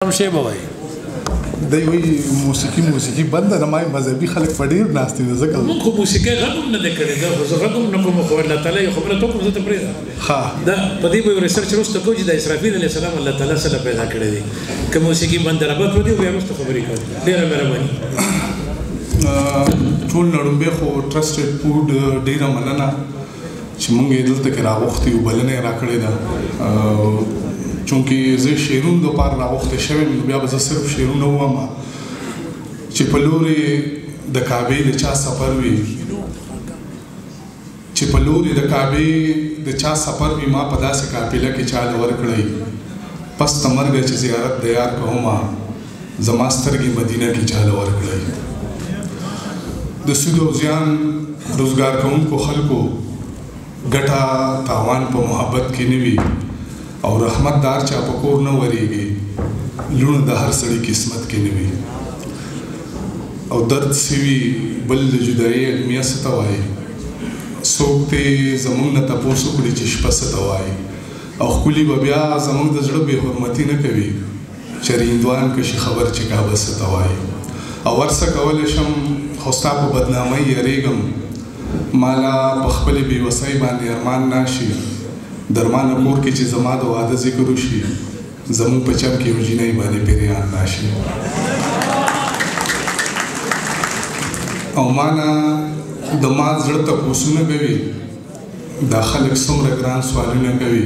شی به وایي دی وایي موسیقي بنده نه ما مذهبي خلک په ډېر ناست دي ځکه مونږ خو موسیقي غږ هم نه دی کړی دا خو زه غږ هم نه کوم خو الله تعالی یو خبره ته کوم زه ته پرېږدم دا په دې به یو ریسرچ وروسته کوو چې د اسرافیل علیه السلام الله تعالی سره پیدا کړی دی که موسیقي بنده رابط ودي بیا وروسته خبرې کوو ډېره مهرباني ټول نړومبې خو ټرسټډ فوډ ډېره مننه چې مونږ یې دلته کې راغوښتي یو بلنه یې راکړې ده چونکې زه شعرونو دپاره راغوښتی شوی یم نو بیا به زه صرف شعرونه ووایم چې په لورې د کعبې د چا سفر وي چې په لورې د کعبې د چا سفر وي ما په داسې قافله کې چاله ورکړی پس د مرګه چې زیارت د یار کومه زما سترګې مدینه کې چاله ورکړی د سود او زیان روزګار کوونکو خلکو ګټه تاوان په محبت کې نه وي او رحمت دار چا په کور نه ورېږي لوڼه د هر سړي قسمت کې نه وي او درد سوي بل د جدایي علمیه څه ته وایي څوک دې زموږ نه تپوس وکړي چې شپه څه ته وایي او ښکلي به بیا زموږ د زړه بې حرمتي نه کوي چې هندوان کشي خبر چې کعبه څه ته وایي او ورڅه کولی شم خو ستا په بدنامۍ یریږم مالا په خپلې بېوسۍ باندې ارمان ناشي درمانه کور کې چې زما د واده ذکر وشي زموږ په چم کې یو جینۍ باندې پیریان ناشي او مانا د ما زړه تپوسونه کوي دا خلک څومره ګران سوالونه کوي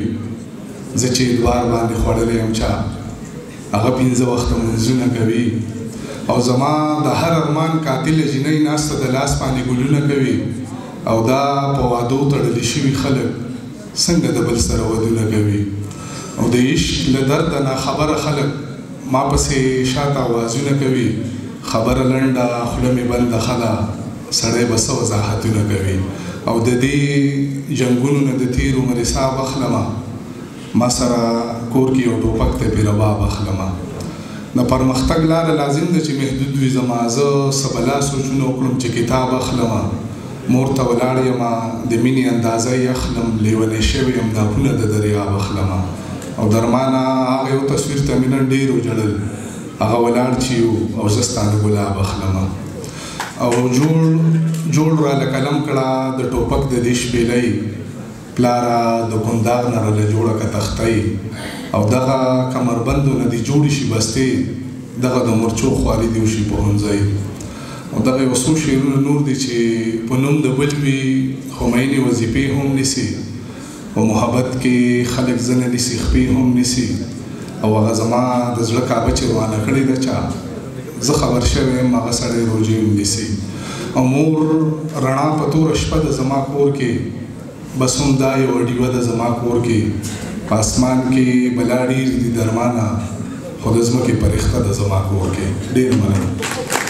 زه چې ادوار باندې خوړلی یم چا هغه 5 وخته منځونه کوي او زما د هر ارمان قاتله جینۍ ناسته د لاس باندې ګلونه کوي او دا په وادو تړلی شوي خلک څنګه د بل سره ودونه کوي او د عشق له درده ناخبره خلک ما پسې شاته آوازونه کوي خبره لنډه خوله مې بنده ښه ده سړی به څه وضاحتونه کوي او د دې جنګونو نه د تېر عمر حساب اخلمه ما سره کور کې یو ټوپک ته پې رباب اخلمه د پرمختګ لاره لازم ده چې محدود وي زما زه څه بلا سوچونه وکړم چې کتاب اخلمه مور ته ولاړ یم د مینې اندازه یې اخلم لیونی شوی یم ناپونه د دریاب اخلمه او درمانه هغه یو تصویر ته مې نن ډېر وژړل هغه ولاړ چې یو او زه ستا د ګلاب اخلمه او جوړ راله قلم کړه د ټوپک د دې شپېلۍ پلاره د کنداغ نه راله جوړه که تختۍ او دغه کمربندو نه دې جوړې شي بستې دغه د مرچو خواري دې وشي پوهنځی او دغه یو څو شعرونه نور دي چې په نوم د بل وي خو مینې وظیفې هم نیسي او محبت کې خلک ځنه نیسي خپې هم نیسي او هغه زما د زړه کعبه چې روانه کړې ده چا زه خبر شوی یم هغه سړی روژې هم نیسي او مور رڼا په توره شپه د زما کور کې بس هم دا یوه ډیوه د زما کور کې په اسمان کې بلا ډېر دي درمانه خو د ځمکې پرښته د زما کور کې ډېر مننه